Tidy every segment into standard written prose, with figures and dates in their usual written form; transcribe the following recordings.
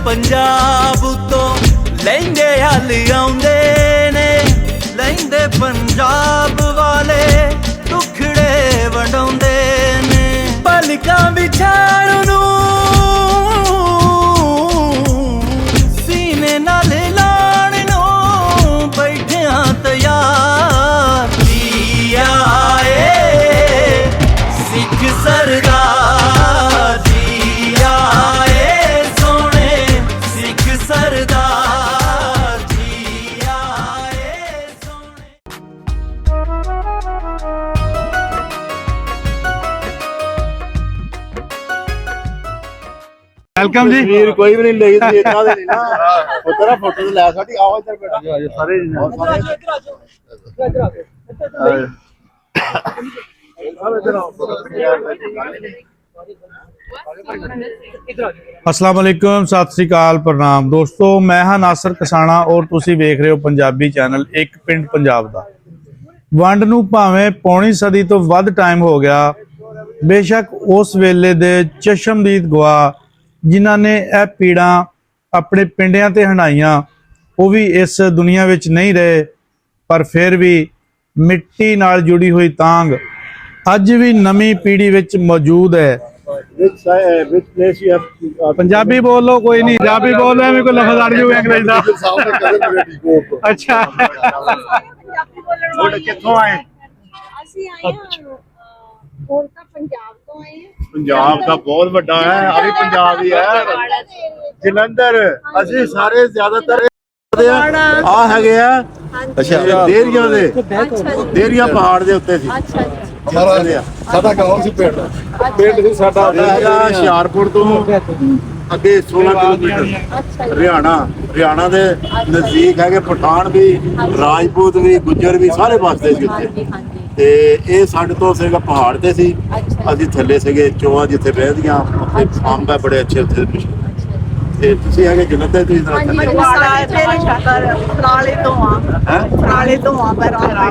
पंजाब तो लैंदे हल आउंदे ने, लैंदे पंजाब वाले टुकड़े वंडाउंदे ने। पलकां विछाण नूं सीने नाल लाण नूं बैठियां तैयार। जी आए सिख सरदार, जी आए सोने सिख सरदार, जी आए सोने। वेलकम जी। तस्वीर कोई भी नहीं लगी थी इतना दे नहीं ना तेरा फोटो तो ले साडी आओ इधर बेटा सारे अस्सलाम वालेकुम, सत श्री अकाल, प्रणाम दोस्तों। मैं हाँ नासर कसाना और तुसी वेख रहे हो पंजाबी चैनल एक पिंड पंजाब दा। वंड नूं भावें पौनी सदी तो वध टाइम हो गया, बेशक उस वेले दे चशमदीद गवाह जिन्हां ने यह पीड़ा अपने पिंडियां ते हंडाइयां वो भी इस दुनिया विच नहीं रहे, पर फिर भी मिट्टी नाल जुड़ी हुई तांग अज भी नवी पीढ़ी विच मौजूद है। Which place you have Punjabi बोल लो, कोई नहीं पंजाबी बोल रहे, मेरे को लफज अड़ जाऊगा अंग्रेजी दा। अच्छा कित्थों आए? ਅਸੀਂ ਆਏ ਹਾਂ ਹੋਰ ਤਾਂ ਪੰਜਾਬ ਤੋਂ ਆਏ ਹਾਂ। पंजाब दा बहुत बड़ा है, अभी पंजाब ही है जलंधर। ਅਸੀਂ ਸਾਰੇ ਜ਼ਿਆਦਾਤਰ ਆ ਹੈਗੇ ਆ ਅੱਛਾ ਦੇਰੀਆਂ ਦੇ ਦੇਰੀਆਂ ਪਹਾੜ ਦੇ ਉੱਤੇ ਸੀ। ਸਾਡਾ ਗਾਉਂ ਸੀ ਪਿੰਡ ਸੀ ਸਾਡਾ ਹੁਸ਼ਿਆਰਪੁਰ ਤੋਂ ਅੱਗੇ 16 ਕਿਲੋਮੀਟਰ ਹਰਿਆਣਾ ਦੇ ਨਜ਼ਦੀਕ ਹੈਗੇ। ਪਠਾਨ ਵੀ, ਰਾਜਪੂਤ ਵੀ, ਗੁੱਜਰ ਵੀ ਸਾਰੇ ਵਸਦੇ ਸੀ ਉੱਥੇ। ਤੇ ਇਹ ਸਾਡੇ ਤੋਂ ਸੀਗਾ ਪਹਾੜ ਤੇ ਸੀ, ਅਸੀਂ ਥੱਲੇ ਸੀਗੇ ਚੋਆ ਜਿੱਥੇ ਬਹਿਦੀਆਂ ਉੱਥੇ ਅੰਬ ਹੈ ਬੜੇ ਅੱਛੇ ਉੱਥੇ। ਤੇ ਤੁਸੀਂ ਹੈਗੇ ਜਲੰਧਰ, ਤੁਸੀਂ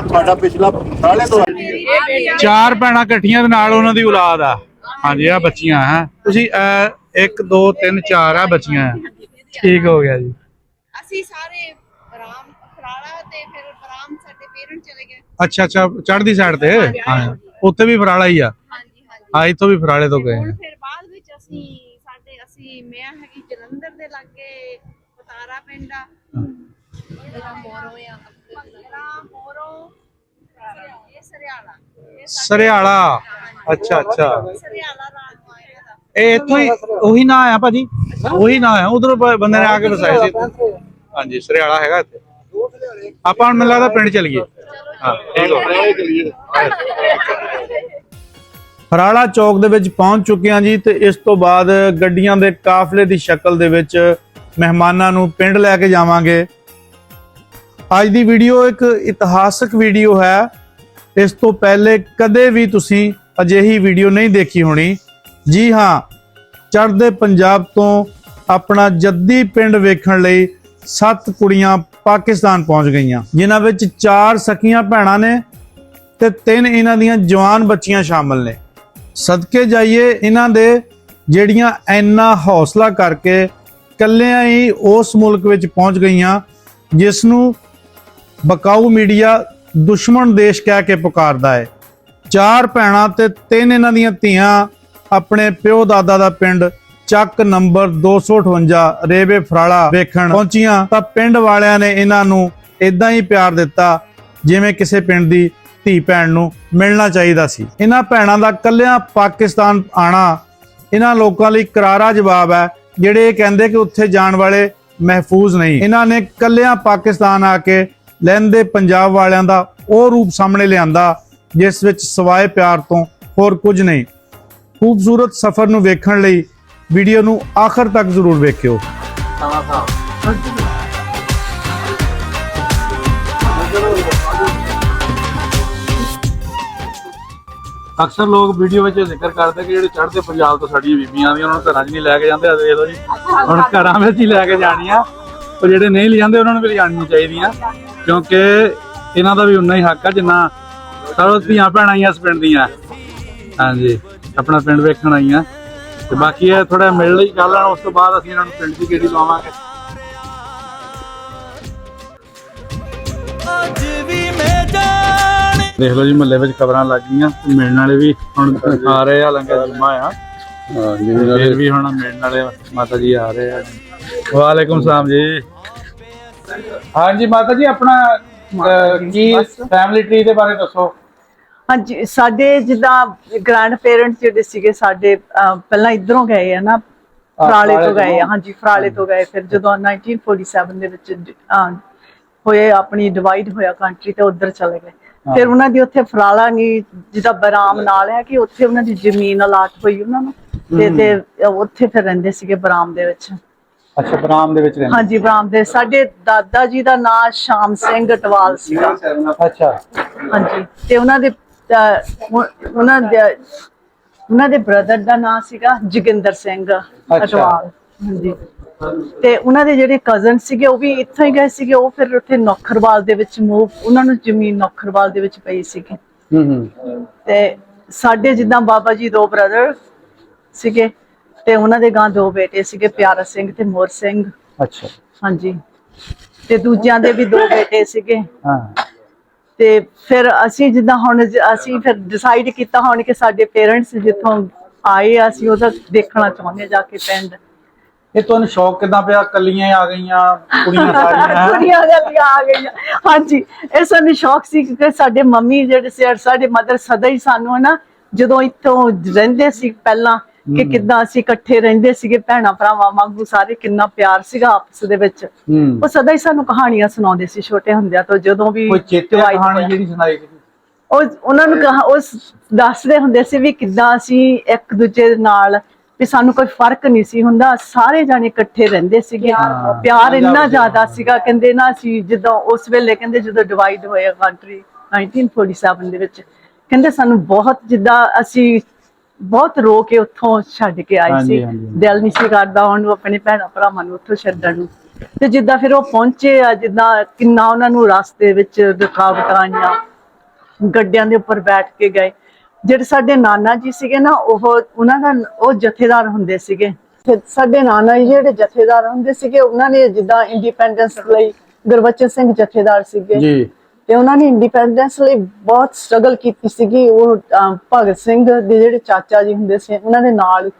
ਤੁਹਾਡਾ ਪਿਛਲਾ ਫਰਾਲੇ ਤੋਂ चार भैणां इकट्ठियां दे नाल उन्हां दी औलाद आ। हाँ जी, आ बच्चियां हैं तुसी 1 2 3 4 आ बच्चियां हैं। ठीक हो गया जी। ਅਸੀਂ ਸਾਰੇ ਬਰਾਮ ਫਰਾਲਾ ਤੇ ਫਿਰ ਬਰਾਮ ਸਾਡੇ ਪੇਰੈਂਟ ਚਲੇ ਗਏ। अच्छा अच्छा, चढ़दी साइड ते हाँ उत्थे भी फराला ही आ। ਹਾਂਜੀ ਹਾਂਜੀ। हाँ इत्थों भी फराले तो गए ਹੁਣ हैं। ਫਿਰ ਬਾਅਦ ਵਿੱਚ ਅਸੀਂ ਮੈਂ ਹੈਗੀ ਜਲੰਧਰ ਦੇ ਲਾਗੇ ਪਤਾਰਾ ਪਿੰਡ ਆ। ਮੇਰਾ ਮੋਰੋ ਆ ਮੋਰੋ ਇਹ ਸਰਿਆਲਾ सरियाला। अच्छा अच्छा, ਸਰਿਆਲਾ ਰਾਜ ਮਾਇਆ ਦਾ। ਇਹ ਇੱਥੋਂ ਹੀ ਉਹੀ ਨਾਂ ਆ ਭਾਜੀ, ਉਹੀ ਨਾਂ ਆ। ਉਧਰੋਂ ਬੰਦੇ ਨੇ ਆ ਕੇ ਵਸਾਏ ਸੀ। ਹਾਂਜੀ ਸਰਿਆਲਾ ਹੈਗਾ ਇੱਥੇ। ਆਪਾਂ ਹੁਣ ਮੈਨੂੰ ਲੱਗਦਾ ਪਿੰਡ ਚਲੀਏ। ਹਾਂ ਠੀਕ ਹੋ। ਫਰਾਲਾ ਚੌਕ ਦੇ ਵਿੱਚ ਪਹੁੰਚ ਚੁੱਕੇ ਹਾਂ ਜੀ, ਤੇ ਇਸ ਤੋਂ ਬਾਅਦ ਗੱਡੀਆਂ ਦੇ ਕਾਫਲੇ ਦੀ ਸ਼ਕਲ ਦੇ ਵਿੱਚ ਮਹਿਮਾਨਾਂ ਨੂੰ ਪਿੰਡ ਲੈ ਕੇ ਜਾਵਾਂਗੇ। ਅੱਜ ਦੀ ਵੀਡੀਓ ਇੱਕ ਇਤਿਹਾਸਕ ਵੀਡੀਓ ਹੈ। ਇਸ ਤੋਂ ਪਹਿਲੇ ਕਦੇ ਵੀ ਤੁਸੀਂ ਅਜਿਹੀ ਵੀਡੀਓ ਨਹੀਂ ਦੇਖੀ ਹੋਣੀ। ਜੀ ਹਾਂ, ਚੜ੍ਹਦੇ ਪੰਜਾਬ ਤੋਂ ਆਪਣਾ ਜੱਦੀ ਪਿੰਡ ਵੇਖਣ ਲਈ 7 ਕੁੜੀਆਂ ਪਾਕਿਸਤਾਨ ਪਹੁੰਚ ਗਈਆਂ, ਜਿਨ੍ਹਾਂ ਵਿੱਚ 4 ਸਕੀਆਂ ਭੈਣਾਂ ਨੇ ਤੇ 3 ਇਹਨਾਂ ਦੀਆਂ ਜਵਾਨ ਬੱਚੀਆਂ ਸ਼ਾਮਲ ਨੇ। ਸਦਕੇ ਜਾਈਏ ਇਹਨਾਂ ਦੇ, ਜਿਹੜੀਆਂ ਇੰਨਾ ਹੌਸਲਾ ਕਰਕੇ ਕੱਲਿਆਂ ਹੀ ਉਸ ਮੁਲਕ ਵਿੱਚ ਪਹੁੰਚ ਗਈਆਂ ਜਿਸ ਨੂੰ ਬਕਾਊ ਮੀਡੀਆ ਦੁਸ਼ਮਣ ਦੇਸ਼ ਕਹਿ ਕੇ ਪੁਕਾਰਦਾ ਹੈ। 4 ਭੈਣਾਂ ਤੇ 3 ਇਹਨਾਂ ਦੀਆਂ ਧੀਆਂ ਆਪਣੇ ਪਿਓ ਦਾਦਾ ਦਾ ਪਿੰਡ ਚੱਕ ਨੰਬਰ 258 ਰੇਵੇ ਫਰਾਲਾ ਵੇਖਣ ਪਹੁੰਚੀਆਂ ਤਾਂ ਪਿੰਡ ਵਾਲਿਆਂ ਨੇ ਇਹਨਾਂ ਨੂੰ ਇਦਾਂ ਹੀ ਪਿਆਰ ਦਿੱਤਾ ਜਿਵੇਂ ਕਿਸੇ ਪਿੰਡ ਦੀ ਧੀ ਭੈਣ ਨੂੰ ਮਿਲਣਾ ਚਾਹੀਦਾ ਸੀ। ਇਹਨਾਂ ਭੈਣਾਂ ਦਾ ਕੱਲਿਆਂ ਪਾਕਿਸਤਾਨ ਆਣਾ ਇਹਨਾਂ ਲੋਕਾਂ ਲਈ ਕਰਾਰਾ ਜਵਾਬ ਹੈ, ਜਿਹੜੇ ਇਹ ਕਹਿੰਦੇ ਕਿ ਉੱਥੇ ਜਾਣ ਵਾਲੇ ਮਹਿਫੂਜ਼ ਨਹੀਂ। ਇਹਨਾਂ ਨੇ ਕੱਲਿਆਂ ਪਾਕਿਸਤਾਨ ਆ ਕੇ ਲਹਿੰਦੇ ਪੰਜਾਬ ਵਾਲਿਆਂ ਦਾ ਉਹ ਰੂਪ ਸਾਹਮਣੇ ਲਿਆਂਦਾ ਜਿਸ ਵਿੱਚ ਸਵਾਏ ਪਿਆਰ ਤੋਂ ਹੋਰ ਕੁਝ ਨਹੀਂ। ਖੂਬਸੂਰਤ ਸਫ਼ਰ ਨੂੰ ਵੇਖਣ ਲਈ ਵੀਡੀਓ ਨੂੰ ਆਖਰ ਤੱਕ ਜ਼ਰੂਰ ਵੇਖਿਓ। अक्सर लोग वीडियो में जिक्र करते कि ਜਿਹੜੇ ਚੜ੍ਹਦੇ ਪੰਜਾਬ ਤੋਂ ਸਾਡੀਆਂ ਬੀਬੀਆਂ ਆਉਂਦੀਆਂ ਉਹਨਾਂ ਨੂੰ ਘਰਾਂ 'ਚ ਨਹੀਂ ਲੈ ਕੇ ਜਾਂਦੇ। ਆ ਦੇਖ ਲਓ ਜੀ, ਹੁਣ ਘਰਾਂ ਵਿੱਚ ਹੀ ਲੈ ਕੇ ਜਾਣੀਆਂ, ਉਹ ਜਿਹੜੇ ਨਹੀਂ ਲਿਜਾਂਦੇ ਉਹਨਾਂ ਨੂੰ ਵੀ ਲਿਜਾਣੀਆਂ ਚਾਹੀਦੀਆਂ, ਕਿਉਂਕਿ ਇਹਨਾਂ ਦਾ ਵੀ ਉਨਾ ਹੀ ਹੱਕ ਆ ਜਿੰਨਾ ਸਾਰੀਆਂ ਧੀਆਂ ਭੈਣਾਂ ਆਈਆਂ ਇਸ ਪਿੰਡ ਦੀਆਂ। ਹਾਂਜੀ, ਆਪਣਾ ਪਿੰਡ ਵੇਖਣ ਆਈਆਂ ਤੇ ਬਾਕੀ ਇਹ ਥੋੜਾ ਮਿਲ ਲਈ ਗੱਲ ਆ, ਉਸ ਤੋਂ ਬਾਅਦ ਅਸੀਂ ਇਹਨਾਂ ਨੂੰ ਪਿੰਡ ਦੀ ਗੇੜੀ ਲਵਾਵਾਂਗੇ। ਅੱਜ ਵੀ ਮੈਂ ਜਾਣ ਦੇਖ ਲਓ ਜੀ, ਮਹੱਲੇ ਵਿੱਚ ਖਬਰਾਂ ਲੱਗ ਗਈਆਂ ਤੇ ਮਿਲਣ ਵਾਲੇ ਵੀ ਹੁਣ ਆ ਰਹੇ ਆ, ਲੰਗਰ ਜਮਾ ਆ। ਫਿਰ ਵੀ ਹੁਣ ਮਿਲਣ ਵਾਲੇ ਮਾਤਾ ਜੀ ਆ ਰਹੇ ਆ। ਵਾਲੇਕੁਮ ਸਲਾਮ ਜੀ। ਹਾਂਜੀ ਮਾਤਾ ਜੀ, ਆਪਣਾ ਕੀ ਫੈਮਿਲੀ ਟਰੀ ਦੇ ਬਾਰੇ ਦੱਸੋ। ਹਾਂਜੀ, ਸਾਡੇ ਜਿੱਦਾਂ ਗ੍ਰੈਂਡ ਪੇਰੈਂਟਸ ਜਿਹੜੇ ਸੀਗੇ ਸਾਡੇ ਪਹਿਲਾਂ ਇਧਰੋਂ ਗਏ ਆ ਨਾ, ਫਰਾਲੇ ਤੋਂ ਗਏ ਆ। ਹਾਂਜੀ, ਫਰਾਲੇ ਤੋਂ ਗਏ। ਫਿਰ ਜਦੋਂ 1947 ਦੇ ਵਿੱਚ ਹੋਏ, ਆਪਣੀ ਡਿਵਾਈਡ ਹੋਇਆ ਕੰਟਰੀ, ਤੇ ਉਧਰ ਚਲੇ ਗਏ। ਫਿਰ ਉਹਨਾਂ ਦੀ ਉੱਥੇ ਫਰਾਲਾ ਨਹੀਂ, ਜਿੱਦਾਂ ਬਰਾਮ ਨਾਲ ਹੈ ਕਿ ਉੱਥੇ ਉਹਨਾਂ ਦੀ ਜ਼ਮੀਨ ਅਲਾਟ ਹੋਈ ਉਹਨਾਂ ਨੂੰ, ਤੇ ਉੱਥੇ ਫਿਰ ਰਹਿੰਦੇ ਸੀਗੇ ਬਰਾਮ ਦੇ ਵਿੱਚ। ਅੱਛਾ, ਬਰਾਮ ਦੇ ਵਿੱਚ ਰਹਿੰਦੇ। ਹਾਂਜੀ, ਬਰਾਮ ਦੇ। ਸਾਡੇ ਦਾਦਾ ਜੀ ਦਾ ਨਾਮ ਸ਼ਾਮ ਸਿੰਘ ਅਟਵਾਲ ਸੀਗਾ। ਅੱਛਾ, ਹਾਂਜੀ, ਤੇ ਉਹਨਾਂ ਦੇ ਬ੍ਰਦਰ ਦਾ ਨਾਮ ਸੀਗਾ ਜੋਗਿੰਦਰ ਸਿੰਘ ਅਟਵਾਲ। ਹਾਂਜੀ, ਤੇ ਉਹਨਾਂ ਦੇ ਜਿਹੜੇ ਕਜ਼ਨ ਸੀਗੇ ਉਹ ਵੀ ਇੱਥੋਂ ਹੀ ਗਏ ਸੀਗੇ। ਉਹ ਫਿਰ ਉੱਥੇ ਨੌਖਰਵਾਲ ਦੇ ਵਿੱਚ ਉਹਨਾਂ ਨੂੰ ਜ਼ਮੀਨ ਨੌਖਰਵਾਲ ਦੇ ਵਿੱਚ ਪਈ ਸੀਗੀ। ਤੇ ਸਾਡੇ ਜਿੱਦਾਂ ਬਾਬਾ ਜੀ 2 ਬ੍ਰਦਰ ਸੀਗੇ, ਤੇ ਉਹਨਾਂ ਦੇ ਗਾਂ 2 ਬੇਟੇ ਸੀਗੇ, ਪਿਆਰਾ ਸਿੰਘ ਤੇ ਮੋਰ ਸਿੰਘ। ਅੱਛਾ, ਹਾਂਜੀ, ਤੇ ਦੂਜਿਆਂ ਦੇ ਵੀ 2 ਬੇਟੇ ਸੀਗੇ। ਹਾਂ। ਤੇ ਫਿਰ ਅਸੀਂ ਜਿੱਦਾਂ ਹੁਣ ਅਸੀਂ ਫਿਰ ਡਿਸਾਈਡ ਕੀਤਾ ਹੁਣ ਕਿ ਸਾਡੇ ਪੇਰੈਂਟਸ ਜਿੱਥੋਂ ਆਏ ਆ, ਅਸੀਂ ਉਹਦਾ ਦੇਖਣਾ ਚਾਹੁੰਦੇ ਜਾ ਕੇ ਪਿੰਡ। ਇਹ ਤੁਹਾਨੂੰ ਸ਼ੌਕ ਕਿੱਦਾਂ ਪਿਆ? ਕੱਲੀਆਂ ਆ ਗਈਆਂ ਕੁੜੀਆਂ ਸਾਰੀਆਂ? ਕੁੜੀਆਂ ਆ ਗਈਆਂ। ਹਾਂਜੀ, ਇਹ ਸਾਨੂੰ ਸ਼ੌਕ ਸੀ ਕਿ ਸਾਡੇ ਮੰਮੀ ਜਿਹੜੇ ਸੀ, ਸਾਡੇ ਮਦਰ ਸਦਾ ਹੀ ਸਾਨੂੰ ਨਾ, ਜਦੋਂ ਇੱਥੋਂ ਰਹਿੰਦੇ ਸੀ ਪਹਿਲਾਂ, ਕਿ ਕਿੱਦਾਂ ਅਸੀਂ ਇਕੱਠੇ ਰਹਿੰਦੇ ਸੀਗੇ ਭੈਣਾਂ ਭਰਾਵਾਂ ਵਾਂਗੂ ਸਾਰੇ, ਕਿੰਨਾ ਪਿਆਰ ਸੀਗਾ ਆਪਸ ਦੇ ਵਿੱਚ। ਉਹ ਸਦਾ ਹੀ ਸਾਨੂੰ ਕਹਾਣੀਆਂ ਸੁਣਾਉਂਦੇ ਸੀ ਛੋਟੇ ਹੁੰਦਿਆਂ ਤੋਂ। ਜਦੋਂ ਵੀ ਕੋਈ ਚੇਤੇ ਕਹਾਣੀ ਜਿਹੜੀ ਸੁਣਾਈ ਸੀ? ਉਹਨਾਂ ਨੂੰ ਉਹ ਦੱਸਦੇ ਹੁੰਦੇ ਸੀ ਵੀ ਕਿੱਦਾਂ ਅਸੀਂ ਇੱਕ ਦੂਜੇ ਨਾਲ, ਵੀ ਸਾਨੂੰ ਕੋਈ ਫਰਕ ਨਹੀਂ ਸੀ ਹੁੰਦਾ, ਸਾਰੇ ਜਾਣੇ ਇਕੱਠੇ ਰਹਿੰਦੇ ਸੀਗੇ। ਪਿਆਰ ਇੰਨਾ ਜ਼ਿਆਦਾ ਸੀਗਾ। ਕਹਿੰਦੇ ਨਾ, ਅਸੀਂ ਜਦੋਂ ਉਸ ਵੇਲੇ ਕਹਿੰਦੇ ਜਦੋਂ ਡਿਵਾਈਡ ਹੋਇਆ ਕੰਟਰੀ 1947 ਦੇ ਵਿੱਚ, ਕਹਿੰਦੇ ਸਾਨੂੰ ਬਹੁਤ, ਜਿੱਦਾਂ ਅਸੀਂ ਬਹੁਤ ਰੋ ਕੇ ਉੱਥੋਂ ਛੱਡ ਕੇ ਆਏ ਸੀ। ਦਿਲ ਨਹੀਂ ਸੀ ਕਰਦਾ ਉਹਨੂੰ ਆਪਣੇ ਭੈਣਾਂ ਭਰਾਵਾਂ ਨੂੰ ਉੱਥੋਂ ਛੱਡਣ ਨੂੰ। ਤੇ ਜਿੱਦਾਂ ਫਿਰ ਉਹ ਪਹੁੰਚੇ ਆ, ਜਿੱਦਾਂ ਕਿੰਨਾ ਉਹਨਾਂ ਨੂੰ ਰਸਤੇ ਵਿੱਚ ਰੁਕਾਵਟਾਂ ਆਈਆਂ, ਗੱਡਿਆਂ ਦੇ ਉੱਪਰ ਬੈਠ ਕੇ ਗਏ। ਜਿਹੜੇ ਸਾਡੇ ਨਾਨਾ ਜੀ ਸੀਗੇ ਨਾ, ਉਹ ਜਥੇਦਾਰ ਹੁੰਦੇ ਸੀਗੇ। ਸਾਡੇ ਨਾਨਾ ਜੀ ਜਿਹੜੇ ਜਥੇਦਾਰ ਹੁੰਦੇ ਸੀਗੇ, ਉਹਨਾਂ ਨੇ ਜਿੱਦਾਂ ਇੰਡੀਪੈਂਡੈਂਸ ਲਈ, ਗੁਰਬਚਨ ਸਿੰਘ ਜਥੇਦਾਰ ਸੀਗੇ ਜੀ, ਤੇ ਉਹਨਾਂ ਨੇ ਇੰਡੀਪੈਂਡੈਂਸ ਲਈ ਬਹੁਤ ਸਟਰਗਲ ਕੀਤੀ ਸੀਗੀ। ਉਹ ਭਗਤ ਸਿੰਘ ਦੇ ਜਿਹੜੇ ਚਾਚਾ ਜੀ ਹੁੰਦੇ ਸੀ, ਉਹਨਾਂ ਦੇ ਨਾਲ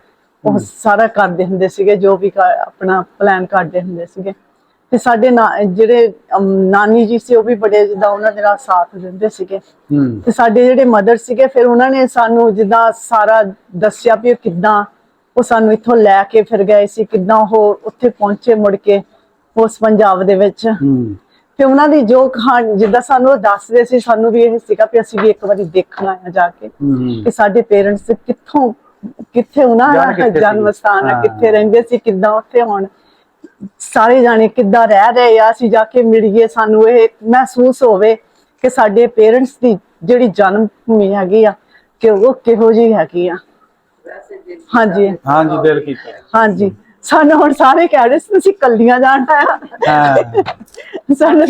ਉਹ ਸਾਰਾ ਕਰਦੇ ਹੁੰਦੇ ਸੀਗੇ, ਜੋ ਵੀ ਆਪਣਾ ਪਲਾਨ ਕਰਦੇ ਹੁੰਦੇ ਸੀਗੇ। ਤੇ ਸਾਡੇ ਜਿਹੜੇ ਨਾਨੀ ਜੀ ਸੀ, ਉਹ ਵੀ ਬੜੇ ਜਿੱਦਾਂ ਉਹਨਾਂ ਦੇ ਨਾਲ ਸਾਥ ਦਿੰਦੇ ਸੀਗੇ। ਤੇ ਸਾਡੇ ਜਿਹੜੇ ਮਦਰ ਸੀਗੇ, ਫਿਰ ਉਹਨਾਂ ਨੇ ਸਾਨੂੰ ਜਿੱਦਾਂ ਸਾਰਾ ਦੱਸਿਆ ਵੀ ਕਿੱਦਾਂ ਉਹ ਸਾਨੂੰ ਇੱਥੋਂ ਲੈ ਕੇ ਫਿਰ ਗਏ ਸੀ, ਕਿੱਦਾਂ ਉਹ ਉੱਥੇ ਪਹੁੰਚੇ ਮੁੜ ਕੇ ਉਸ ਪੰਜਾਬ ਦੇ ਵਿੱਚ। ਤੇ ਉਹਨਾਂ ਦੀ ਜੋ ਕਹਾਣੀ ਜਿੱਦਾਂ ਸਾਨੂੰ ਉਹ ਦੱਸਦੇ ਸੀ, ਸਾਨੂੰ ਵੀ ਇਹ ਸੀਗਾ ਵੀ ਅਸੀਂ ਵੀ ਇੱਕ ਵਾਰੀ ਦੇਖਣਾ ਹੈ ਜਾ ਕੇ ਕਿ ਸਾਡੇ ਪੇਰੈਂਟਸ ਕਿੱਥੇ ਉਹਨਾਂ ਦਾ ਜਨਮ ਸਥਾਨ ਹੈ, ਕਿੱਥੇ ਰਹਿੰਦੇ ਸੀ, ਕਿੱਦਾਂ ਉੱਥੇ ਹੁਣ ਸਾਰੇ ਜਾਣੇ ਕਿੱਦਾਂ ਰਹਿ ਰਹੇ ਆ। ਅਸੀਂ ਜਾ ਕੇ ਮਿਲੀਏ, ਸਾਨੂੰ ਇਹ ਮਹਿਸੂਸ ਹੋਵੇ ਕਿ ਸਾਡੇ ਪੇਰੈਂਟਸ ਦੀ ਜਿਹੜੀ ਜਨਮ ਭੂਮੀ ਹੈਗੀ ਆ, ਕਿ ਉਹ ਕਿਹੋ ਜਿਹੀ ਹੈਗੀ ਆ। ਹਾਂਜੀ ਹਾਂਜੀ, ਦਿਲ ਕੀਤਾ। ਹਾਂਜੀ, ਸਾਨੂੰ ਹੁਣ ਸਾਰੇ ਕਹਿ ਰਹੇ ਸੀ ਤੁਸੀਂ ਕੱਲੀਆਂ ਜਾਣਾ ਆ। ਸਾਨੂੰ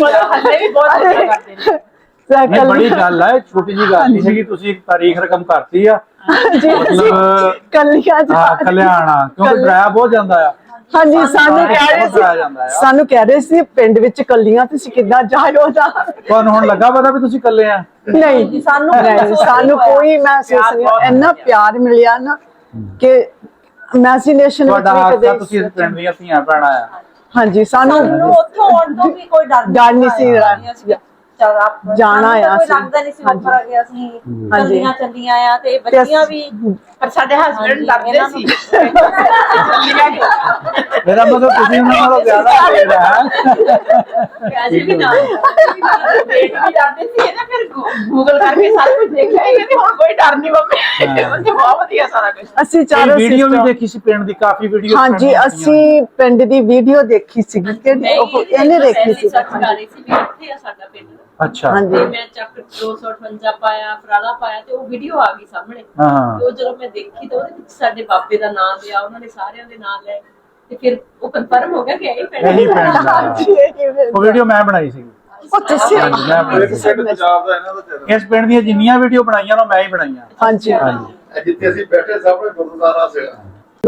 ਬੜੀ ਗੱਲ ਹੈ, ਛੋਟੀ ਜੀ ਗੱਲ ਨਹੀਂ ਸੀਗੀ। ਤੁਸੀਂ ਇੱਕ ਤਾਰੀਖ ਰਕਮ ਕਰਤੀ ਆ, ਮਤਲਬ ਕੱਲੀਆਂ ਕਲਿਆਣਾ, ਕਿਉਂਕਿ ਡਰਾਇਆ ਬਹੁਤ ਜਾਂਦਾ ਆ। ਹਾਂਜੀ, ਸਾਨੂੰ ਕਹਿ ਰਹੇ ਸੀ ਪਿੰਡ ਵਿੱਚ ਕੱਲੀਆਂ ਤੁਸੀਂ ਕਿੱਦਾਂ ਜਾਇਓ। ਤੁਹਾਨੂੰ ਹੁਣ ਲੱਗਾ ਪਤਾ ਵੀ ਤੁਸੀਂ ਇਕੱਲੇ ਆ? ਨਹੀਂ, ਸਾਨੂੰ ਕੋਈ ਮਹਿਸੂਸ ਨਹੀਂ। ਇੰਨਾ ਪਿਆਰ ਮਿਲਿਆ ਨਾ ਕਿ ਇਮੈਜਿਨੇਸ਼ਨ ਵਿੱਚ ਵੀ ਕਦੇ। ਤੁਸੀਂ ਪਿੰਡ ਦੀਆਂ ਧੀਆਂ ਭੈਣਾਂ ਆ। ਹਾਂਜੀ, ਸਾਨੂੰ ਉੱਥੋਂ ਆਉਣ ਤੋਂ ਵੀ ਕੋਈ ਡਰ ਨਹੀਂ ਸੀ। ਜਾਣਾ ਆ, ਲੱਗਦਾ ਨਹੀਂ ਸੀ ਉੱਪਰ ਆ ਗਿਆ ਸੀ, ਚੱਲੀਆਂ ਚੱਲੀਆਂ ਆ ਤੇ ਬੱਚੀਆਂ ਵੀ। ਪਰ ਸਾਡੇ ਹਸਬੰਡ ਡਰਦੇ ਸੀ। ਮੇਰਾ ਮਤਲਬ ਤੁਸੀਂ ਉਹਨਾਂ ਨਾਲੋਂ ਜ਼ਿਆਦਾ ਤੇਜ਼ ਅਸੀਂ ਵੀ ਨਾ ਬੇਟ ਵੀ ਡਰਦੇ ਸੀ ਨਾ, ਫਿਰ ਗੂਗਲ ਕਰਕੇ ਸਾਰਾ ਕੁਝ ਦੇਖ ਲਿਆ ਕਿ ਹੁਣ ਕੋਈ ਡਰ ਨਹੀਂ ਮੰਮੀ। ਉਹਨੇ ਬਹੁਤ ਵਧੀਆ ਸਾਰਾ ਕੁਝ। ਅਸੀਂ ਚਾਰੋਂ ਵੀਡੀਓ ਵੀ ਦੇਖੀ ਸੀ ਪਿੰਡ ਦੀ, ਕਾਫੀ ਵੀਡੀਓ। ਹਾਂਜੀ, ਅਸੀਂ ਪਿੰਡ ਦੀ ਵੀਡੀਓ ਦੇਖੀ ਸੀ ਕਿ ਇਹਨੇ ਦੇਖੀ ਸੀ। ਸਾਡਾ ਪਿੰਡ। ਅੱਛਾ, ਹਾਂਜੀ, ਮੈਂ ਚੱਕ 258 ਪਾਇਆ, ਫਰਾਲਾ ਪਾਇਆ, ਤੇ ਉਹ ਵੀਡੀਓ ਆ ਗਈ ਸਾਹਮਣੇ। ਤੇ ਉਹ ਜਦੋਂ ਮੈਂ ਦੇਖੀ ਤਾਂ ਉਹਦੇ ਵਿੱਚ ਸਾਡੇ ਬਾਬੇ ਦਾ ਨਾਮ ਲਿਆ, ਉਹਨਾਂ ਨੇ ਸਾਰਿਆਂ ਦੇ ਨਾਮ ਲਏ, ਤੇ ਫਿਰ ਉਹ ਕਨਫਰਮ ਹੋ ਗਿਆ ਕਿ ਇਹੀ ਪਿੰਡ ਹੈ। ਉਹ ਵੀਡੀਓ ਮੈਂ ਬਣਾਈ ਸੀ। ਇਸ ਪਿੰਡ ਦੀਆਂ ਜਿੰਨੀਆਂ ਵੀਡੀਓ ਬਣਾਈਆਂ ਨਾ ਮੈਂ ਹੀ ਬਣਾਈਆਂ। ਹਾਂਜੀ, ਜਿੱਥੇ ਅਸੀਂ ਬੈਠੇ ਸਾਹਮਣੇ ਗੁਰਦੁਆਰਾ ਸੀਗਾ।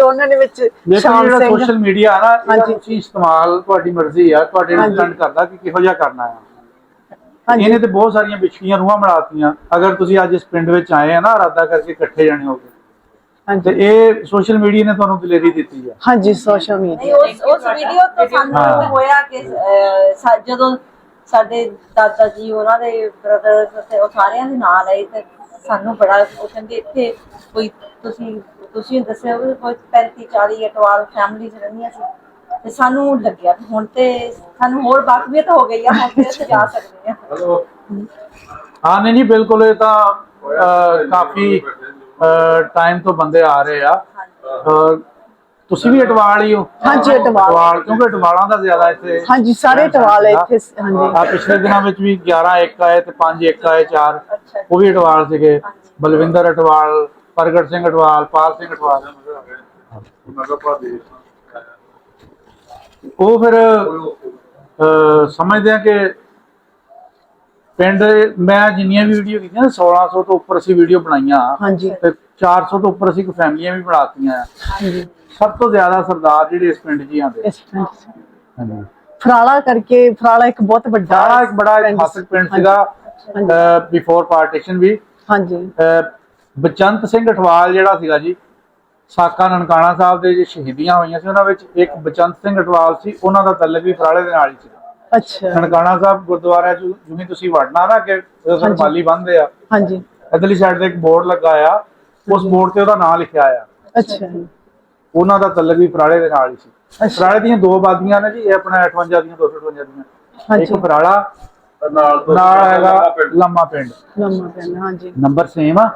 ਉਹਨਾਂ ਦੇ ਵਿੱਚ ਦੇਖੋ ਸ਼ਾਮ ਜਿਹੜਾ ਸਿੰਘ ਸੋਸ਼ਲ ਮੀਡੀਆ ਹੈ ਨਾ ਇਹਦਾ ਹਾਂਜੀ। ਤੁਸੀਂ ਇਸਤੇਮਾਲ ਤੁਹਾਡੀ ਮਰਜ਼ੀ ਆ, ਤੁਹਾਡੇ ਹਾਂਜੀ। ਡਿਪੈਂਡ ਕਰਦਾ ਕਿ ਕਿਹੋ ਜਿਹਾ ਕਰਨਾ ਆ। ਹਾਂਜੀ ਇਹਨੇ ਤੇ ਬਹੁਤ ਸਾਰੀਆਂ ਵਿਛੜੀਆਂ ਰੂਹਾਂ ਬਣਾਤੀਆਂ। ਅਗਰ ਤੁਸੀਂ ਅੱਜ ਇਸ ਪਿੰਡ ਵਿੱਚ ਆਏ ਆ ਨਾ ਇਰਾਦਾ ਕਰਕੇ ਇਕੱਠੇ ਜਾਣੇ ਹੋਗੇ, ਤੇ ਹਾਂਜੀ ਇਹ ਸੋਸ਼ਲ ਮੀਡੀਆ ਨੇ ਤੁਹਾਨੂੰ ਦਲੇਰੀ ਦਿੱਤੀ ਆ। ਹਾਂਜੀ ਸੋਸ਼ਲ ਨਹੀਂ, ਮੀਡੀਆ ਉਸ ਵੀਡੀਓ ਤੋਂ ਸਾਨੂੰ ਹਾਂ। ਹੋਇਆ ਕਿ ਜਦੋਂ ਸਾਡੇ ਦਾਦਾ ਜੀ ਉਹਨਾਂ ਦੇ ਬ੍ਰਦਰ ਤੇ ਉਹ ਸਾਰਿਆਂ ਦੇ ਨਾਲ ਆਏ ਤੇ ਸਾਨੂੰ ਬੜਾ ਉਹ ਕਹਿੰਦੇ ਇੱਥੇ ਕੋਈ ਤੁਸੀਂ ਦੱਸਿਆ ਵੀ ਕੋਈ 35-40 ਅਟਵਾਲ ਫੈਮਿਲੀ ਚ ਰਹਿੰਦੀਆਂ ਸੀ ਤੇ ਸਾਨੂੰ ਲੱਗਿਆ ਕਿ ਹੁਣ ਤੇ ਸਾਨੂੰ ਹੋਰ ਬਾਕਵੀਅਤ ਹੋ ਗਈ ਆ, ਹੁਣ ਤੇ ਉੱਥੇ ਜਾ ਸਕਦੇ ਆ। ਹਾਂ ਨਹੀਂ ਬਿਲਕੁਲ, ਇਹ ਤਾਂ ਕਾਫੀ ਟਾਈਮ ਤੋਂ ਬੰਦੇ ਆ ਰਹੇ ਆ। ਤੁਸੀਂ ਵੀ ਅਟਵਾਲ ਹੀ ਹੋ? ਹਾਂਜੀ ਅਟਵਾਲ, ਕਿਉਂਕਿ ਅਟਵਾਲਾਂ ਦਾ ਜ਼ਿਆਦਾ ਇੱਥੇ। ਹਾਂਜੀ ਸਾਰੇ ਅਟਵਾਲ ਇੱਥੇ ਹਾਂਜੀ। ਆ ਪਿਛਲੇ ਦਿਨਾਂ ਵਿੱਚ ਵੀ 11 ਇੱਕ ਆਏ ਤੇ 5 ਇੱਕ ਆਏ, 4 ਉਹ ਵੀ ਅਟਵਾਲ ਸੀਗੇ। ਬਲਵਿੰਦਰ ਅਟਵਾਲ, ਪ੍ਰਗਟ ਸਿੰਘ ਅਟਵਾਲ, ਪਾਲ ਸਿੰਘ ਅਟਵਾਲ। ਉਹ ਫਿਰ ਸਮਝਦੇ ਆ ਕਿ ਪਿੰਡ, ਮੈਂ ਜਿੰਨੀਆਂ ਵੀ ਵੀਡੀਓ ਕੀਤੀਆਂ 1600 ਤੋਂ ਉੱਪਰ ਅਸੀਂ ਵੀਡੀਓ ਬਣਾਈਆਂ ਹਾਂਜੀ ਤੇ 400 ਤੋਂ ਉੱਪਰ ਅਸੀਂ ਫੈਮਲੀਆਂ ਵੀ ਬਣਾਤੀਆਂ। ਹਾਂਜੀ ਸਭ ਤੋਂ ਜ਼ਿਆਦਾ ਸਰਦਾਰ ਜਿਹੜੇ ਇਸ ਪਿੰਡ 'ਚ ਹੀ ਆਉਂਦੇ। ਇਸ ਪਿੰਡ 'ਚ। ਹਾਂਜੀ, ਫਰਾਲਾ ਕਰਕੇ, ਫਰਾਲਾ ਇੱਕ ਬਹੁਤ ਵੱਡਾ ਸਾਰਾ ਇੱਕ ਬੜਾ ਇਤਿਹਾਸਕ ਪਿੰਡ ਸੀਗਾ ਬਿਫੋਰ ਪਾਰਟੀਸ਼ਨ ਵੀ। ਹਾਂਜੀ ਬਚੰਤ ਸਿੰਘ ਅਟਵਾਲ ਜਿਹੜਾ ਸੀਗਾ ਜੀ, ਸਾਕਾ ਨਨਕਾਣਾ ਸਾਹਿਬ ਦੇ ਜੇ ਸ਼ਹੀਦੀਆਂ ਹੋਈਆਂ ਸੀ ਉਹਨਾਂ ਵਿੱਚ ਇੱਕ ਬਚੰਤ ਸਿੰਘ ਅਟਵਾਲ ਸੀ, ਉਹਨਾਂ ਦਾ ਤਾਲੁਕ ਵੀ ਫਰਾਲੇ ਦੇ ਨਾਲ ਹੀ ਸੀ। ਅੱਛਾ ਨਨਕਾਣਾ ਸਾਹਿਬ ਗੁਰਦੁਆਰਾ ਜਿਵੇਂ ਤੁਸੀਂ ਵੜਨਾ ਨਾ ਕਿ ਮਾਲੀ ਬੰਨਦੇ ਆ, ਹਾਂਜੀ ਇਧਰਲੀ ਸਾਈਡ ਤੇ ਇੱਕ ਬੋਰਡ ਲੱਗਾ ਆ, ਉਸ ਬੋਰਡ ਤੇ ਉਹਦਾ ਨਾਮ ਲਿਖਿਆ ਆ। ਅੱਛਾ ਉਹਨਾਂ ਦਾ ਤਾਲੁਕ ਵੀ ਫਰਾਲੇ ਦੇ ਨਾਲ ਹੀ ਸੀ। ਫਰਾਲੇ ਦੀਆਂ 2 ਆਬਾਦੀਆਂ ਨੇ ਜੀ, ਇਹ ਆਪਣਾ 58 ਦੀਆਂ 258 ਦੀਆਂ। ਹਾਂਜੀ ਇੱਕ ਫਰਾਲਾ ਨਾਲ ਹੈਗਾ ਲੰਮਾ ਪਿੰਡ, ਲੰਮਾ ਪਿੰਡ ਹਾਂਜੀ ਨੰਬਰ ਸੇਮ ਆ,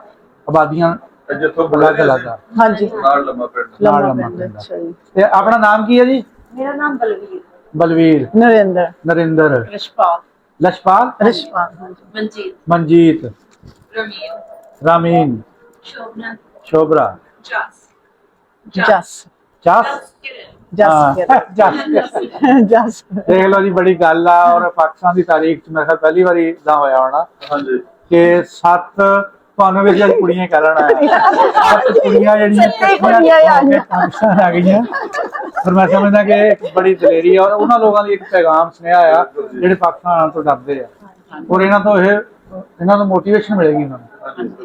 ਆਬਾਦੀਆਂ ਜਿੱਥੋਂ ਅਲੱਗ ਅਲੱਗ ਆ। ਹਾਂਜੀ ਨਾਲ ਲੰਮਾ ਪਿੰਡ। ਅੱਛਾ ਜੀ। ਤੇ ਆਪਣਾ ਨਾਮ ਕੀ ਹੈ ਜੀ? ਮੇਰਾ ਨਾਮ ਬਲਵੀਰ। ਬਲਵੀਰ, ਨਰਿੰਦਰ, ਨਰਿੰਦਰ, ਰਿਸ਼ਪਾਲ, ਲਛਪਾਲ, ਰਿਸ਼ਪਾਲ ਹਾਂਜੀ ਮਨਜੀਤ, ਮਨਜੀਤ, ਰਮੀਨ, ਰਾਮੀਨ, ਸ਼ੋਭਨਾ, ਸ਼ੋਭਰਾ, ਜਸ, ਜਸ ਚਾਸ। ਜਸ ਜਸ ਦੇਖ ਲਓ ਜੀ, ਬੜੀ ਗੱਲ ਆ। ਔਰ ਪਾਕਿਸਤਾਨ ਦੀ ਤਾਰੀਖ ਚ ਮੈਂ ਕਿਹਾ ਪਹਿਲੀ ਵਾਰੀ ਇਦਾਂ ਹੋਇਆ ਹੋਣਾ ਕਿ 7 ਤੁਹਾਨੂੰ ਵੀ ਅੱਜ ਕੁੜੀਆਂ ਕਹਿ ਲੈਣਾ ਹੈ, 7 ਕੁੜੀਆਂ ਜਿਹੜੀਆਂ ਪਾਕਿਸਤਾਨ ਆ ਗਈਆਂ। ਪਰ ਮੈਂ ਸਮਝਦਾ ਕਿ ਇੱਕ ਬੜੀ ਦਲੇਰੀ ਆ, ਔਰ ਉਹਨਾਂ ਲੋਕਾਂ ਲਈ ਇੱਕ ਪੈਗਾਮ ਸੁਨੇਹਾ ਆ ਜਿਹੜੇ ਪਾਕਿਸਤਾਨ ਆਉਣ ਤੋਂ ਡਰਦੇ ਆ। ਔਰ ਇਹਨਾਂ ਨੂੰ ਮੋਟੀਵੇਸ਼ਨ ਮਿਲੇਗੀ ਉਹਨਾਂ ਨੂੰ